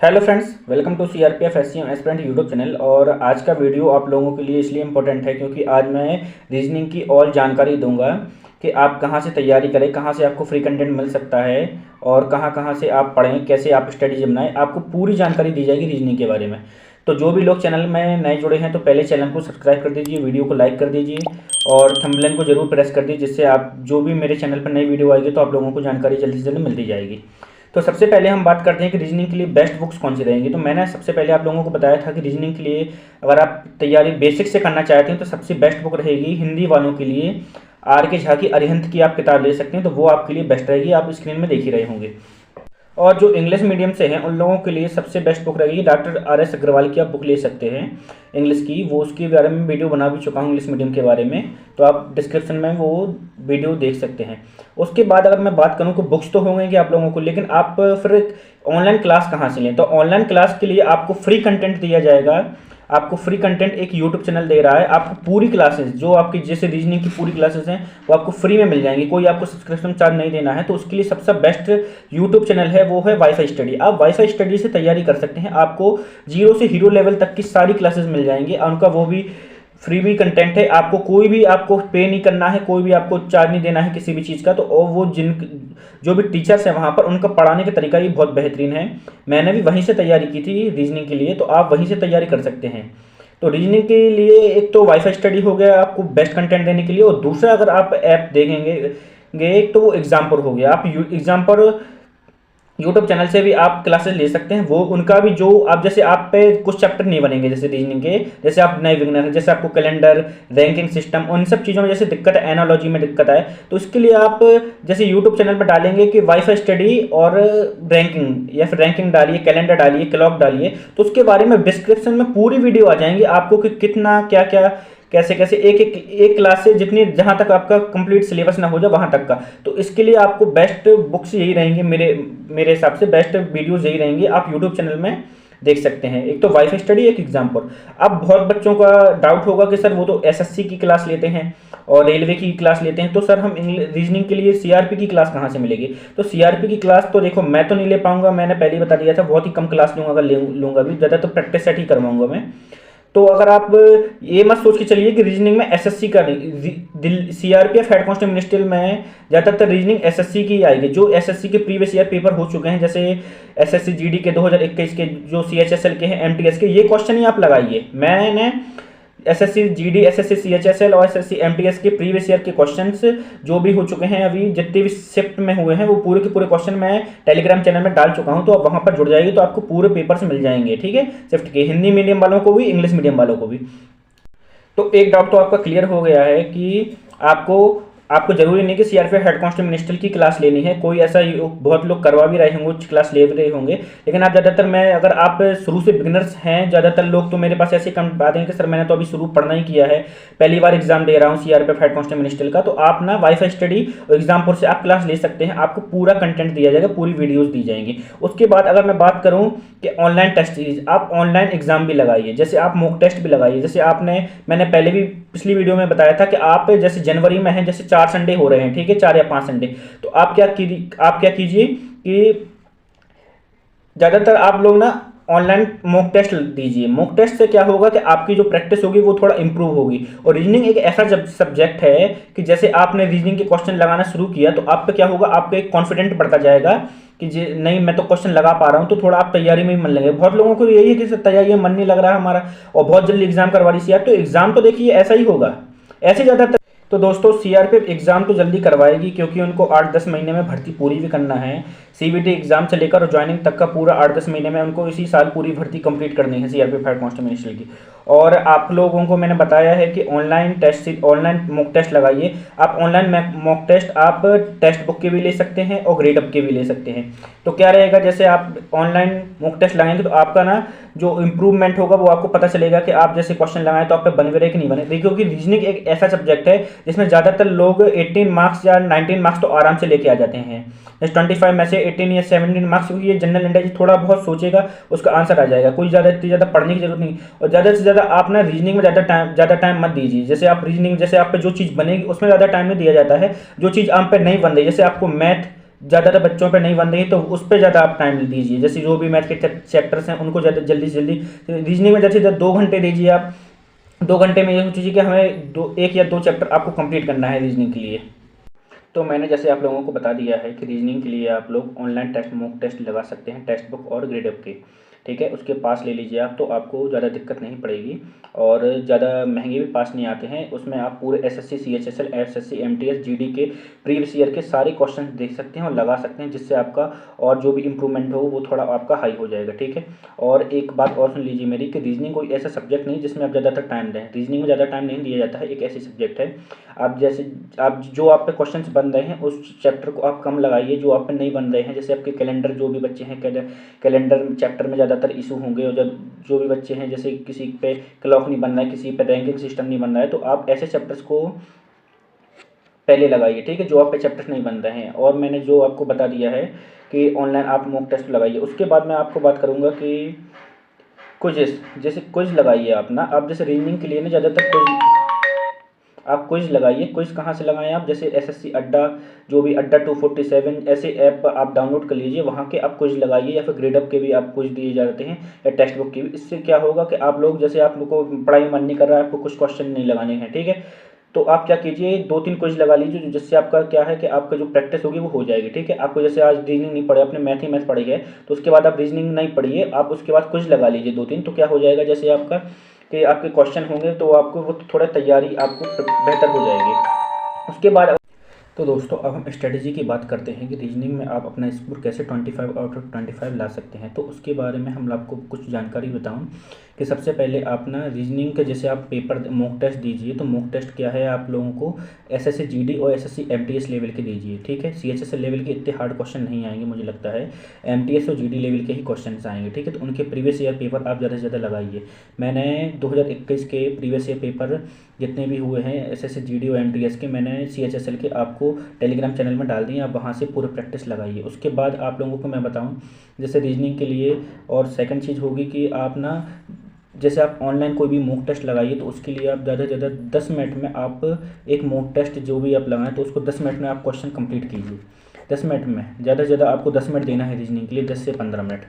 Hello friends, welcome to CRPF SCM aspirant YouTube channel. और आज का वीडियो आप लोगों के लिए इसलिए इम्पोर्टेंट है क्योंकि आज मैं रीजनिंग की और जानकारी दूंगा कि आप कहां से तैयारी करें, कहां से आपको फ्री कंटेंट मिल सकता है और कहां कहां से आप पढ़ें, कैसे आप स्टडीज बनाएं। आपको पूरी जानकारी दी जाएगी रीजनिंग के बारे में। तो जो भी लोग चैनल में नए जुड़े हैं तो पहले चैनल को सब्सक्राइब कर दीजिए, वीडियो को लाइक कर दीजिए और थंबनेल को जरूर प्रेस कर दीजिए, जिससे आप जो भी मेरे चैनल पर नई वीडियो आएगी तो आप लोगों को जानकारी जल्दी से जल्दी मिलती जाएगी। तो सबसे पहले हम बात करते हैं कि रीजनिंग के लिए बेस्ट बुक्स कौन सी रहेंगी। तो मैंने सबसे पहले आप लोगों को बताया था कि रीजनिंग के लिए अगर आप तैयारी बेसिक से करना चाहते हैं तो सबसे बेस्ट बुक रहेगी हिंदी वालों के लिए आर के झा की अरिहंत की आप किताब ले सकते हैं। तो वो आपके लिए बेस्ट रहेगी, आप स्क्रीन में देख ही रहे होंगे। और जो इंग्लिश मीडियम से हैं उन लोगों के लिए सबसे बेस्ट बुक रहेगी डॉक्टर आर एस अग्रवाल की। आप बुक ले सकते हैं इंग्लिश की, वो उसके बारे में वीडियो बना भी चुका हूँ इंग्लिश मीडियम के बारे में, तो आप डिस्क्रिप्शन में वो वीडियो देख सकते हैं। उसके बाद अगर मैं बात करूँ कि बुक्स तो होंगे आप लोगों को, लेकिन आप फिर ऑनलाइन क्लास कहाँ से लें। तो ऑनलाइन क्लास के लिए आपको फ्री कंटेंट दिया जाएगा। आपको फ्री कंटेंट एक यूट्यूब चैनल दे रहा है, आपको पूरी क्लासेस जो आपकी जैसे रीजनिंग की पूरी क्लासेस हैं वो आपको फ्री में मिल जाएंगी, कोई आपको सब्सक्रिप्शन चार्ज नहीं देना है। तो उसके लिए सबसे बेस्ट यूट्यूब चैनल है वो है वाईफाई स्टडी। आप वाईफाई स्टडी से तैयारी कर सकते हैं, आपको जीरो से हीरो लेवल तक की सारी क्लासेस मिल जाएंगी और उनका वो भी फ्री भी कंटेंट है। आपको कोई भी आपको पे नहीं करना है, कोई भी आपको चार्ज नहीं देना है किसी भी चीज़ का। तो और वो जो भी टीचर्स हैं वहाँ पर उनका पढ़ाने का तरीका भी बहुत बेहतरीन है। मैंने भी वहीं से तैयारी की थी रीजनिंग के लिए, तो आप वहीं से तैयारी कर सकते हैं। तो रीजनिंग के लिए एक तो वाईफाई स्टडी हो गया आपको बेस्ट कंटेंट देने के लिए, और दूसरा अगर आप ऐप देखेंगे तो वो एग्जाम्पल हो गया। आप एग्जाम्पल यूट्यूब चैनल से भी आप क्लासेस ले सकते हैं। वो उनका भी जो आप जैसे आप पे कुछ चैप्टर नहीं बनेंगे जैसे रीजनिंग के, जैसे आप नए बिगनर हैं, जैसे आपको कैलेंडर, रैंकिंग सिस्टम, उन सब चीज़ों में जैसे दिक्कत है, एनालॉजी में दिक्कत है, तो इसके लिए आप जैसे यूट्यूब चैनल पर डालेंगे कि वाईफाई स्टडी और रैंकिंग, या फिर रैंकिंग डालिए, कैलेंडर डालिए, क्लॉक डालिए, तो उसके बारे में डिस्क्रिप्शन में पूरी वीडियो आ जाएंगी आपको कि कितना क्या क्या कैसे कैसे एक क्लास से जितनी जहाँ तक आपका कंप्लीट सिलेबस ना हो जाए वहाँ तक का। तो इसके लिए आपको बेस्ट बुक्स यही रहेंगी, मेरे हिसाब से बेस्ट वीडियोस यही रहेंगी, आप यूट्यूब चैनल में देख सकते हैं। एक तो वाईफाई स्टडी, एक एग्जाम्पल। अब बहुत बच्चों का डाउट होगा कि सर वो तो एसएससी की क्लास लेते हैं और रेलवे की क्लास लेते हैं, तो सर हम रीजनिंग के लिए सीआरपी की क्लास कहाँ से मिलेगी। तो सीआरपी की क्लास तो देखो मैं तो नहीं ले पाऊंगा, मैंने पहले ही बता दिया था, बहुत ही कम क्लास लूंगा, अगर लूंगा भी ज़्यादा तो प्रैक्टिस सेट ही करवाऊंगा मैं। तो अगर आप ये मत सोच के चलिए कि रीजनिंग में एसएससी का नहीं, सीआरपीएफ हेड कांस्टेबल मिनिस्ट्रियल में ज़्यादातर रीजनिंग एसएससी की आएगी, जो एसएससी के प्रीवियस ईयर पेपर हो चुके हैं, जैसे एसएससी जीडी के 2021 के, जो सीएचएसएल के हैं, एमटीएस के, ये क्वेश्चन ही आप लगाइए। मैंने एसएससी जीडी, एसएससी सीएचएसएल और एसएससी एमटीएस के प्रीवियस ईयर के क्वेश्चंस जो भी हो चुके हैं, अभी जितने भी शिफ्ट में हुए हैं, वो पूरे के पूरे क्वेश्चन मैं टेलीग्राम चैनल में डाल चुका हूं, तो आप वहां पर जुड़ जाएगी तो आपको पूरे पेपर्स मिल जाएंगे। ठीक है, शिफ्ट के हिंदी मीडियम वालों को भी, इंग्लिश मीडियम वालों को भी। तो एक डाउट तो आपका क्लियर हो गया है कि आपको जरूरी नहीं कि सीआरपीएफ हेड कांस्टेबल मिनिस्ट्रियल की क्लास लेनी है। कोई ऐसा बहुत लोग करवा भी रहे होंगे, क्लास ले भी रहे होंगे, लेकिन आप ज़्यादातर, मैं अगर आप शुरू से बिगिनर्स हैं, ज़्यादातर लोग तो मेरे पास ऐसे कम बातें हैं कि सर मैंने तो अभी शुरू पढ़ना ही किया है, पहली बार एग्जाम दे रहा हूँ सीआरपीएफ हेड कांस्टेबल मिनिस्ट्रियल का, तो आप ना वाईफाई स्टडी और एग्जाम्पल से आप क्लास ले सकते हैं। आपको पूरा कंटेंट दिया जाएगा, पूरी वीडियोज़ दी जाएंगी। उसके बाद अगर मैं बात करूँ कि ऑनलाइन टेस्ट सीरीज, आप ऑनलाइन एग्जाम भी लगाइए, जैसे आप मॉक टेस्ट भी लगाइए। जैसे मैंने पहले भी पिछली वीडियो में बताया था कि आप जैसे जनवरी में हैं, जैसे 4 संडे हो रहे हैं, ठीक है, 4 या 5 संडे, तो आप क्या कीजिए कि ज़्यादातर आप लोग ना ऑनलाइन मॉक टेस्ट दीजिए। मॉक टेस्ट से क्या होगा कि आपकी जो प्रैक्टिस होगी वो थोड़ा इंप्रूव होगी। और रीजनिंग एक ऐसा सब्जेक्ट है कि जैसे आपने रीजनिंग के क्वेश्चन लगाना शुरू किया तो आप पे क्या होगा, आपका एक कॉन्फिडेंट बढ़ता जाएगा कि नहीं मैं तो क्वेश्चन लगा पा रहा हूँ, तो थोड़ा आप तैयारी में ही मन लगेगा। बहुत लोगों को यही है कि तैयारी में मन नहीं लग रहा है हमारा और बहुत जल्दी एग्जाम करवा दी यार, तो एग्जाम तो देखिए ऐसा ही होगा, ऐसे ज़्यादातर। तो दोस्तों सीआरपीएफ एग्जाम तो जल्दी करवाएगी क्योंकि उनको 8-10 महीने में भर्ती पूरी भी करना है। सीबीटी एग्जाम से लेकर ज्वाइनिंग तक का पूरा 8-10 महीने में उनको इसी साल पूरी भर्ती कंप्लीट करनी है सीआरपीएफ हेड कांस्टेबल मिनिस्ट्रियल की। और आप लोगों को मैंने बताया है कि ऑनलाइन मॉक टेस्ट लगाइए। आप ऑनलाइन मॉक टेस्ट आप टेक्स्ट बुक के भी ले सकते हैं और ग्रेड अप के भी ले सकते हैं। तो क्या रहेगा, जैसे आप ऑनलाइन मॉक टेस्ट लगाएंगे तो आपका ना जो इंप्रूवमेंट होगा वो आपको पता चलेगा कि आप जैसे क्वेश्चन लगाएं तो आप पे बन भी रहे कि नहीं बने। देखिए क्योंकि रीजनिंग एक ऐसा सब्जेक्ट है जिसमें ज़्यादातर लोग 18 मार्क्स या 19 मार्क्स तो आराम से लेके आ जाते हैं। जैसे 25 में से 18 या 17 मार्क्स, क्योंकि ये जनरल नॉलेज थोड़ा बहुत सोचेगा उसका आंसर आ जाएगा, कोई ज़्यादा पढ़ने की जरूरत नहीं। और ज़्यादा से ज़्यादा आप ना रीजनिंग में ज़्यादा टाइम मत दीजिए। जैसे आप पे जो चीज़ बनेगी उसमें ज़्यादा टाइम नहीं दिया जाता है, जो चीज़ आप पे नहीं बन रही, जैसे आपको मैथ ज़्यादातर बच्चों पे नहीं बन रही, तो उस पर ज़्यादा आप टाइम दीजिए। जैसे जो भी मैथ के चैप्टर्स हैं उनको ज़्यादा जल्दी से जल्दी, रीजनिंग में जैसे 2 घंटे दीजिए आप। 2 घंटे में ये सोचिए कि हमें एक या दो चैप्टर आपको कंप्लीट करना है रीजनिंग के लिए। तो मैंने जैसे आप लोगों को बता दिया है कि रीजनिंग के लिए आप लोग ऑनलाइन टेस्ट, मॉक टेस्ट लगा सकते हैं, टेक्स्ट बुक और ग्रेडअप के, ठीक है। उसके पास ले लीजिए आप, तो आपको ज़्यादा दिक्कत नहीं पड़ेगी और ज़्यादा महंगे भी पास नहीं आते हैं। उसमें आप पूरे SSC, CHSL, SSC, MTS, GD के प्रीवियस ईयर के सारे क्वेश्चन देख सकते हैं और लगा सकते हैं, जिससे आपका और जो भी इंप्रूवमेंट हो वो थोड़ा आपका हाई हो जाएगा, ठीक है। और एक बात और सुन लीजिए मेरी, कि रीजनिंग कोई ऐसा सब्जेक्ट नहीं जिसमें आप ज़्यादातर टाइम दें। रीजनिंग में ज़्यादा टाइम नहीं दिया जाता है, एक ऐसी सब्जेक्ट है आप जैसे आप जो आप पे क्वेश्चन बन रहे हैं उस चैप्टर को आप कम लगाइए, जो आप पे नहीं बन रहे हैं। जैसे आपके कैलेंडर, जो भी बच्चे हैं कैलेंडर चैप्टर में ज़्यादातर इशू होंगे, और जब जो भी बच्चे हैं जैसे किसी पे क्लॉक नहीं बन रहा है, किसी पे रैंकिंग सिस्टम नहीं बन रहा है, तो आप ऐसे चैप्टर्स को पहले लगाइए, ठीक है, जो आप पे चैप्टर्स नहीं बन रहे हैं। और मैंने जो आपको बता दिया है कि ऑनलाइन आप मॉक टेस्ट लगाइए। उसके बाद मैं आपको बात करूँगा कि क्विज़ेस, जैसे क्विज़ लगाइए आप ना। आप जैसे रीजनिंग के लिए ना ज़्यादातर आप क्विज़ लगाइए। क्विज़ कहाँ से लगाएं आप, जैसे एसएससी अड्डा, जो भी अड्डा 247 ऐसे ऐप आप डाउनलोड कर लीजिए, वहाँ के आप क्विज़ लगाइए, या फिर ग्रेडअप के भी आप क्विज़ दिए जाते हैं, या टेक्स्ट बुक की भी। इससे क्या होगा कि आप लोग, जैसे आप लोग को पढ़ाई में मन नहीं कर रहा है, आपको कुछ क्वेश्चन नहीं लगाने हैं, ठीक है, तो आप क्या कीजिए, 2-3 क्विज़ लगा लीजिए, जिससे आपका क्या है कि आपका जो प्रैक्टिस होगी वो हो जाएगी, ठीक है। आपको जैसे आज रीजनिंग नहीं पढ़े, आपने मैथ ही मैथ पढ़ी है, तो उसके बाद आप रीजनिंग नहीं पढ़िए, आप उसके बाद क्विज़ लगा लीजिए 2-3, तो क्या हो जाएगा, जैसे आपका कि आपके क्वेश्चन होंगे तो आपको वो थोड़ा तैयारी आपको बेहतर हो जाएगी। उसके बाद तो दोस्तों अब हम स्ट्रेटजी की बात करते हैं कि रीजनिंग में आप अपना स्कोर कैसे 25 आउट ऑफ 25 ला सकते हैं। तो उसके बारे में हम आपको कुछ जानकारी बताऊं कि सबसे पहले आप ना रीजनिंग के, जैसे आप पेपर मॉक टेस्ट दीजिए, तो मॉक टेस्ट क्या है, आप लोगों को एसएससी जीडी और एसएससी एमटीएस लेवल के दीजिए, ठीक है। सीएचएसएल लेवल के इतने हार्ड क्वेश्चन नहीं आएंगे मुझे लगता है, एमटीएस और जीडी लेवल के ही क्वेश्चन आएंगे, ठीक है। तो उनके प्रीवियस ईयर पेपर आप ज़्यादा से ज़्यादा लगाइए। मैंने 2021 के प्रीवियस ईयर पेपर जितने भी हुए हैं एसएससी जीडी और एमटीएस के, मैंने सीएचएसएल के आपको टेलीग्राम चैनल में डाल दिए, आप वहाँ से पूरे प्रैक्टिस लगाइए। उसके बाद आप लोगों को मैं बताऊं, जैसे रीजनिंग के लिए और सेकंड चीज़ होगी कि आप ना, जैसे आप ऑनलाइन कोई भी मॉक टेस्ट लगाइए, तो उसके लिए आप ज़्यादा से ज़्यादा 10 मिनट में आप एक मॉक टेस्ट जो भी आप लगाएं, तो उसको 10 मिनट में आप क्वेश्चन कंप्लीट कीजिए। 10 मिनट में, ज़्यादा से ज़्यादा आपको 10 मिनट देना है रीजनिंग के लिए, 10 से 15 मिनट,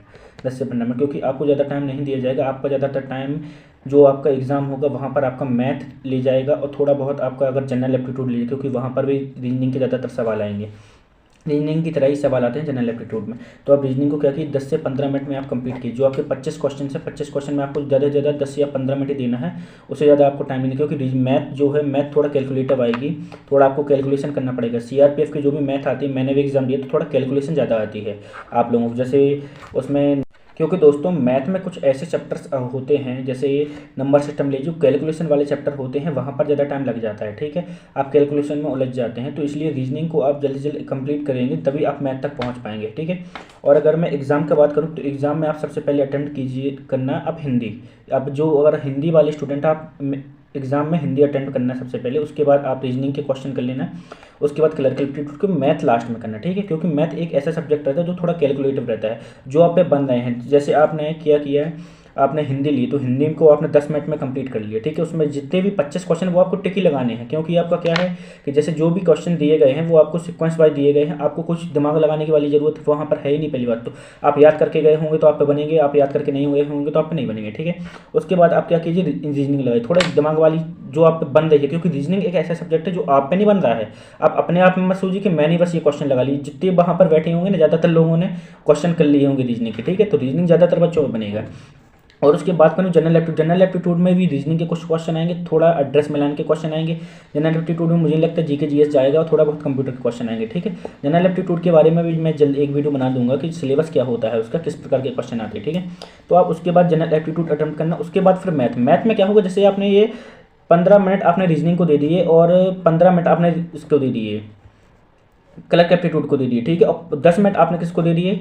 10 से 15 मिनट, क्योंकि आपको ज़्यादा टाइम नहीं दिया जाएगा। आपका ज़्यादातर टाइम जो आपका एग्ज़ाम होगा वहाँ पर आपका मैथ ले जाएगा, और थोड़ा बहुत आपका अगर जनरल एप्टीट्यूड लीजिए, क्योंकि वहाँ पर भी रीजनिंग के ज़्यादातर सवाल आएंगे, रीजनिंग की तरह ही सवाल आते हैं जनरल एप्टीट्यूड में। तो आप रीजनिंग को क्या कि 10 से 15 मिनट में आप कंप्लीट कीजिए। जो आपके 25 क्वेश्चन है, 25 क्वेश्चन में आपको ज़्यादा से ज़्यादा 10 या 15 मिनट ही देना है, उससे ज़्यादा आपको टाइम नहीं, क्योंकि मैथ जो है, मैथ थोड़ा कैलकुलेटिव आएगी, थोड़ा आपको कैलकुलेशन करना पड़ेगा। सीआरपीएफ की जो भी मैथ आती है, मैंने भी एग्जाम दिया, तो थोड़ा कैलकुलेशन ज़्यादा आती है आप लोगों को, जैसे उसमें, क्योंकि दोस्तों मैथ में कुछ ऐसे चैप्टर्स होते हैं, जैसे नंबर सिस्टम लीजिए, कैलकुलेशन वाले चैप्टर होते हैं, वहाँ पर ज़्यादा टाइम लग जाता है, ठीक है, आप कैलकुलेशन में उलझ जाते हैं। तो इसलिए रीजनिंग को आप जल्दी से जल्दी कंप्लीट करेंगे, तभी आप मैथ तक पहुँच पाएंगे, ठीक है। और अगर मैं एग्ज़ाम की बात करूँ, तो एग्ज़ाम में आप सबसे पहले अटेम्प्ट कीजिए करना आप हिंदी। अब जो अगर हिंदी वाले स्टूडेंट, आप एग्ज़ाम में हिंदी अटेम्प्ट करना है सबसे पहले, उसके बाद आप रीजनिंग के क्वेश्चन कर लेना, उसके बाद क्लर्कल एप्टीट्यूड को मैथ लास्ट में करना, ठीक है, क्योंकि मैथ एक ऐसा सब्जेक्ट रहता है जो थोड़ा कैलकुलेटिव रहता है, जो आप पे बन रहे हैं। जैसे आपने क्या किया है, आपने हिंदी ली, तो हिंदी को आपने 10 मिनट में कंप्लीट कर लिया, ठीक है। उसमें जितने भी 25 क्वेश्चन वो आपको टिक ही लगाने हैं, क्योंकि आपका क्या है कि जैसे जो भी क्वेश्चन दिए गए हैं वो आपको सीक्वेंस वाइज दिए गए हैं, आपको कुछ दिमाग लगाने की वाली ज़रूरत वहाँ पर है ही नहीं। पहली बात तो आप याद करके गए होंगे तो आप पे बनेंगे, आप याद करके नहीं हुए होंगे तो आप पे नहीं बनेंगे, ठीक है। उसके बाद आप क्या कीजिए, रीजनिंग लगाइए, थोड़ा दिमाग वाली जो आप पे बन रही है, क्योंकि रीजनिंग एक ऐसा सब्जेक्ट है जो आप पे नहीं बन रहा है। आप अपने आप में मत सोचिए कि मैंने बस ये क्वेश्चन लगा ली, जितने वहाँ पर बैठे होंगे ना, ज़्यादातर लोगों ने क्वेश्चन कर लिए होंगे रीजनिंग के, ठीक है। तो रीजनिंग ज़्यादातर बच्चों में बनेगा। और उसके बाद करूँ जनरल एप्टीट्यूड में भी रीजनिंग के कुछ क्वेश्चन आएंगे, थोड़ा एड्रेस मिलान के क्वेश्चन आएंगे। जनरल एप्टीट्यूड में मुझे लगता है जीके जीएस जाएगा, और थोड़ा बहुत कंप्यूटर के क्वेश्चन आएंगे, ठीक है। जनरल एप्टीट्यूड के बारे में भी मैं जल्द एक वीडियो बना दूंगा कि सिलेबस क्या होता है उसका, किस प्रकार के क्वेश्चन आते हैं, ठीक है। तो आप उसके बाद जनरल एप्टीट्यूड अटेम्प्ट करना। उसके बाद फिर मैथ में क्या होगा, जैसे आपने ये 15 मिनट आपने रीजनिंग को दे दिए, और 15 मिनट आपने इसको दे दिए, क्लर्क एप्टीट्यूड को दे दिए, ठीक है। और 10 मिनट आपने किसको दे दिए,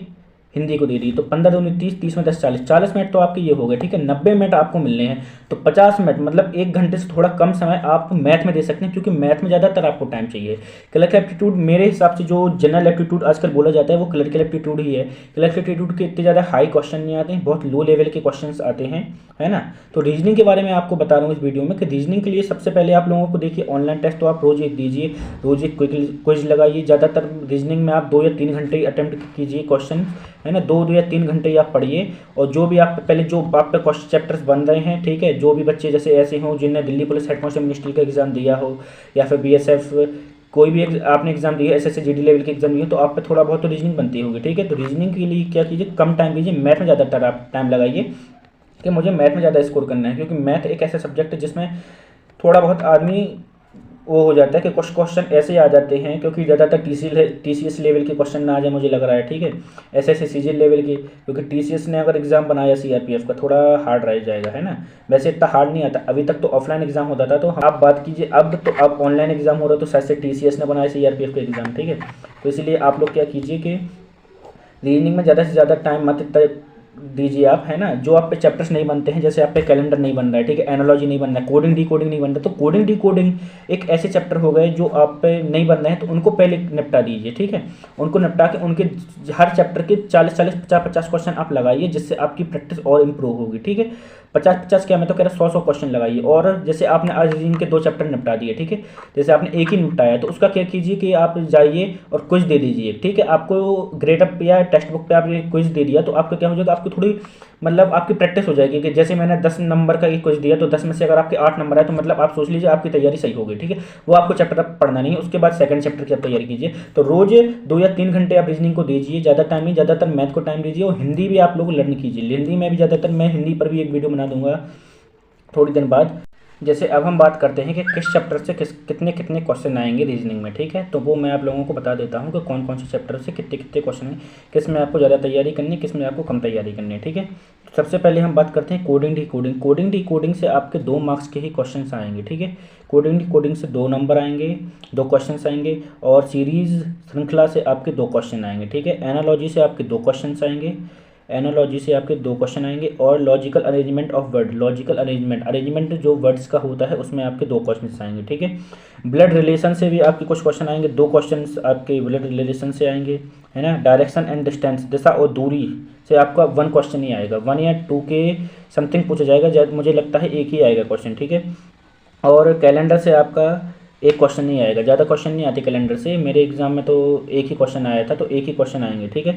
हिंदी को दे दी, तो 15 दूनी 30, 30 में 10 40, 40 मिनट तो आपके ये हो गए, ठीक है। 90 मिनट आपको मिलने हैं, तो 50 मिनट मतलब 1 घंटे से थोड़ा कम समय आप मैथ में दे सकते हैं, क्योंकि मैथ में ज़्यादातर आपको टाइम चाहिए। क्लरिकल एप्टीट्यूड मेरे हिसाब से जो जनरल एप्टीट्यूड आजकल बोला जाता है वो क्लरिकल एप्टीट्यूड ही है। क्लरिकल एप्टीट्यूड के इतने ज़्यादा हाई क्वेश्चन नहीं आते हैं, बहुत लो लेवल के क्वेश्चन आते हैं, है ना। तो रीजनिंग के बारे में आपको बता रहा हूँ इस वीडियो में कि रीजनिंग के लिए सबसे पहले आप लोगों को देखिए ऑनलाइन टेस्ट तो आप रोज़ एक दीजिए, रोज़ एक क्विज लगाइए। ज़्यादातर रीजनिंग में आप 2 या 3 घंटे अटेम्प्ट कीजिए क्वेश्चन, है ना। 2 या 3 घंटे आप पढ़िए, और जो भी आप पहले जो आप पे क्वेश्चन चैप्टर्स बन रहे हैं, ठीक है, जो भी बच्चे जैसे ऐसे हों जिन्हें Delhi police head constable ministry का एग्जाम दिया हो, या फिर BSF कोई भी आपने एग्जाम दिया, SSC GD लेवल के एग्जाम दिए, तो आप पे थोड़ा बहुत तो रीजनिंग बनती होगी, ठीक है। तो रीजनिंग के लिए क्या कीजिए, कम टाइम दीजिए, मैथ में ज़्यादातर आप टाइम लगाइए कि मुझे मैथ में ज़्यादा स्कोर करना है, क्योंकि मैथ एक ऐसा सब्जेक्ट है जिसमें थोड़ा बहुत आदमी वो हो जाता है कि कुछ क्वेश्चन ऐसे आ जाते हैं, क्योंकि ज़्यादातर TCS लेवल के क्वेश्चन ना आ जाए, मुझे लग रहा है, ठीक है। SSC CGL लेवल के, क्योंकि TCS ने अगर एग्जाम बनाया CRPF का थोड़ा हार्ड रह जाएगा, है ना। वैसे इतना हार्ड नहीं आता, अभी तक तो ऑफलाइन एग्जाम होता था, तो आप बात कीजिए अब तो अब ऑनलाइन एग्जाम हो रहा है, तो शायद से TCS ने बनाया CRPF का एग्ज़ाम, ठीक है। तो इसलिए आप लोग क्या कीजिए कि रीजनिंग में ज़्यादा से ज़्यादा टाइम मत दीजिए आप, है ना। जो आप पे चैप्टर्स नहीं बनते हैं, जैसे आप पे कैलेंडर नहीं बन रहा है, ठीक है, एनालॉजी नहीं बन रहा है, कोडिंग डिकोडिंग नहीं बन रहा, तो कोडिंग डिकोडिंग एक ऐसे चैप्टर हो गए जो आप पे नहीं बन रहे हैं, तो उनको पहले निपटा दीजिए, ठीक है। उनको निपटा के उनके हर चैप्टर के 40-40, 50-50 क्वेश्चन आप लगाइए, जिससे आपकी प्रैक्टिस और इम्प्रूव होगी, ठीक है। 50-50 क्या, मैं तो कह रहा 100-100 क्वेश्चन लगाइए। और जैसे आपने आज रीजनिंग के 2 चैप्टर निपटा दिए, ठीक है, जैसे आपने एक ही निपटाया, तो उसका क्या कीजिए कि आप जाइए और क्विज दे दीजिए, ठीक है। आपको ग्रेड अप या टेक्स्ट बुक पे आपने क्विज दे दिया, तो आपको क्या हो जाएगा, आपको थोड़ी मतलब आपकी प्रैक्टिस हो जाएगी कि जैसे मैंने 10 नंबर का एक क्विज दिया, तो 10 में से अगर आपके 8 नंबर आए, तो मतलब आप सोच लीजिए आपकी तैयारी सही होगी, ठीक है। वो आपको चैप्टर पढ़ना नहीं है, उसके बाद सेकंड चैप्टर की आप तैयारी कीजिए। तो रोज 2 या 3 घंटे आप रीजनिंग को दीजिए, ज़्यादा टाइम नहीं, ज़्यादातर मैथ को टाइम दीजिए, और हिंदी भी आप लोग लर्न कीजिए। हिंदी में भी ज़्यादातर मैं हिंदी पर भी एक वीडियो बना दूंगा थोड़ी दिन बाद। जैसे अब हम बात करते हैं कि किस चैप्टर से कितने कितने क्वेश्चन आएंगे रीजनिंग में, ठीक है। तो वो मैं आप लोगों को बता देता हूँ कि कौन कौन से चैप्टर से कितने कितने क्वेश्चन हैं, किस में आपको ज़्यादा तैयारी करनी है, किस में आपको कम तैयारी करनी है, ठीक है। सबसे पहले हम बात करते हैं कोडिंग डिकोडिंग। कोडिंग डिकोडिंग से आपके 2 मार्क्स के ही क्वेश्चन आएंगे, ठीक है। कोडिंग डिकोडिंग से 2 नंबर आएंगे, 2 क्वेश्चन आएंगे, और सीरीज श्रृंखला से आपके 2 क्वेश्चन आएंगे, ठीक है। एनालॉजी से आपके 2 क्वेश्चन आएंगे, एनालॉजी से आपके 2 क्वेश्चन आएंगे, और logical arrangement of word, logical arrangement जो वर्ड्स का होता है उसमें आपके 2 क्वेश्चन आएंगे, ठीक है। ब्लड रिलेशन से भी आपके कुछ क्वेश्चन आएंगे, 2 क्वेश्चन आपके ब्लड रिलेशन से आएंगे, है ना। डायरेक्शन एंड डिस्टेंस, दिशा और दूरी से आपका 1 क्वेश्चन ही आएगा, 1 या 2 के समथिंग पूछा जाएगा, मुझे लगता है एक ही आएगा क्वेश्चन, ठीक है। और कैलेंडर से आपका एक क्वेश्चन नहीं आएगा, ज़्यादा क्वेश्चन नहीं आते कैलेंडर से, मेरे एग्जाम में तो एक ही क्वेश्चन आया था, तो एक ही क्वेश्चन आएंगे, ठीक है।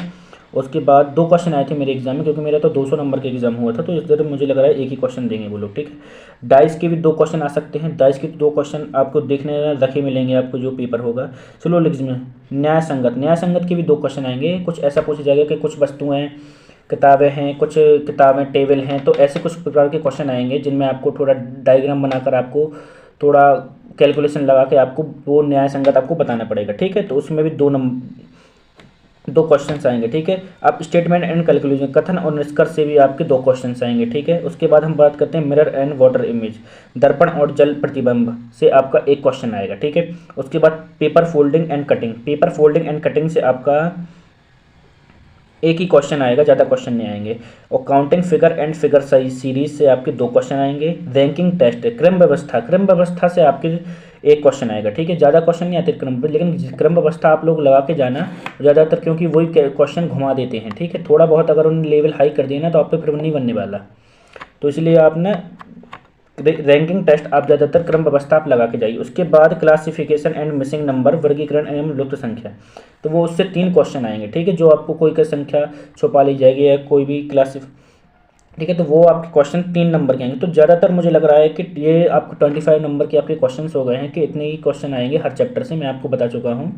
उसके बाद 2 क्वेश्चन आए थे मेरे एग्जाम में, क्योंकि मेरा तो 200 नंबर का एग्जाम हुआ था, तो इस तरह मुझे लग रहा है एक ही क्वेश्चन देंगे वो लोग, ठीक है। डाइस के भी 2 क्वेश्चन आ सकते हैं, डाइस के 2 क्वेश्चन आपको देखने रखे मिलेंगे आपको जो पेपर होगा। सिलोजिज्म में न्याय संगत के भी 2 क्वेश्चन आएंगे। कुछ ऐसा पूछा जाएगा कि कुछ वस्तुएं किताबें हैं, कुछ किताबें टेबल हैं, तो ऐसे कुछ प्रकार के क्वेश्चन आएंगे जिनमें आपको थोड़ा डायग्राम बनाकर आपको थोड़ा कैलकुलेशन लगा के आपको वो न्याय संगत आपको बताना पड़ेगा, ठीक है। तो उसमें भी 2 क्वेश्चन आएंगे, ठीक है। आप स्टेटमेंट एंड कैलकुलेशन, कथन और निष्कर्ष से भी आपके 2 क्वेश्चन आएंगे, ठीक है। उसके बाद हम बात करते हैं मिरर एंड वाटर इमेज, दर्पण और जल प्रतिबिंब से आपका 1 क्वेश्चन आएगा, ठीक है। उसके बाद paper folding and cutting, paper folding and cutting से आपका एक ही क्वेश्चन आएगा, ज़्यादा क्वेश्चन नहीं आएंगे। और counting figure and figure size series से आपके 2 क्वेश्चन आएंगे। रैंकिंग टेस्ट, क्रम व्यवस्था से आपके 1 क्वेश्चन आएगा, ठीक है। ज़्यादा क्वेश्चन नहीं आते क्रम पर, लेकिन क्रम व्यवस्था आप लोग लगा के जाना ज़्यादातर, क्योंकि वही क्वेश्चन घुमा देते हैं, ठीक है। थोड़ा बहुत अगर उन्होंने लेवल हाई कर दिया ना, तो आप पे फिर नहीं बनने वाला, तो इसलिए आप ना रैंकिंग टेस्ट आप ज़्यादातर क्रम व्यवस्था आप लगा के जाइए। उसके बाद क्लासिफिकेशन एंड मिसिंग नंबर, वर्गीकरण एवं लुप्त संख्या, तो वो उससे 3 क्वेश्चन आएंगे, ठीक है। जो आपको कोई का संख्या छुपा ली जाएगी या कोई भी ठीक है, तो वो आपके क्वेश्चन 3 नंबर के आएंगे। तो ज़्यादातर मुझे लग रहा है कि ये आपको 25 नंबर के आपके क्वेश्चन हो गए हैं कि इतने ही क्वेश्चन आएंगे हर चैप्टर से, मैं आपको बता चुका हूँ।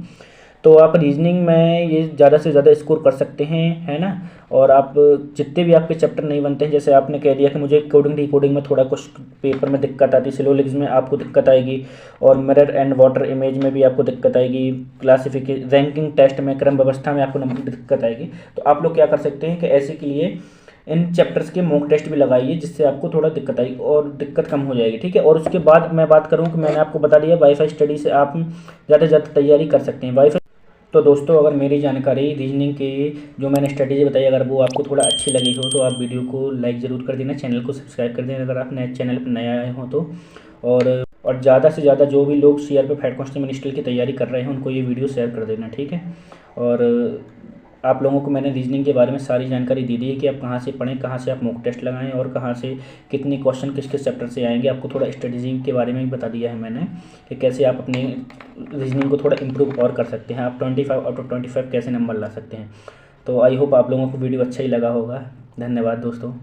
तो आप रीजनिंग में ये ज़्यादा से ज़्यादा स्कोर कर सकते हैं, है ना। और आप जितने भी आपके चैप्टर नहीं बनते हैं, जैसे आपने कह दिया कि मुझे कोडिंग डिकोडिंग में थोड़ा कुछ पेपर में दिक्कत आती है, सिलोजिज्म में आपको दिक्कत आएगी, और मिरर एंड वाटर इमेज में भी आपको दिक्कत आएगी, क्लासिफिकेशन रैंकिंग टेस्ट में क्रम व्यवस्था में आपको दिक्कत आएगी, तो आप लोग क्या कर सकते हैं कि ऐसे के लिए इन चैप्टर्स के मॉक टेस्ट भी लगाइए, जिससे आपको थोड़ा दिक्कत आएगी और दिक्कत कम हो जाएगी, ठीक है। और उसके बाद मैं बात करूँ कि मैंने आपको बता दिया वाईफाई स्टडी से आप ज़्यादा से ज़्यादा तैयारी कर सकते हैं। वाईफाई तो दोस्तों, अगर मेरी जानकारी रीजनिंग की जो मैंने स्ट्रेटेजी बताई अगर वो आपको थोड़ा अच्छी लगी हो तो आप वीडियो को लाइक ज़रूर कर देना, चैनल को सब्सक्राइब कर देना अगर आप नए चैनल पर नए आए हों तो। और ज़्यादा से ज़्यादा जो भी लोग सीआरपीएफ हेड कांस्टेबल मिनिस्ट्री की तैयारी कर रहे हैं उनको ये वीडियो शेयर कर देना, ठीक है। और आप लोगों को मैंने रीजनिंग के बारे में सारी जानकारी दे दी है कि आप कहाँ से पढ़ें, कहाँ से आप मॉक टेस्ट लगाएं और कहाँ से कितनी क्वेश्चन किस किस चैप्टर से आएंगे। आपको थोड़ा स्ट्रेटेजी के बारे में भी बता दिया है मैंने कि कैसे आप अपने रीजनिंग को थोड़ा इम्प्रूव और कर सकते हैं, आप 25 आउट ऑफ 25 कैसे नंबर ला सकते हैं। तो आई होप आप लोगों को वीडियो अच्छा ही लगा होगा। धन्यवाद दोस्तों।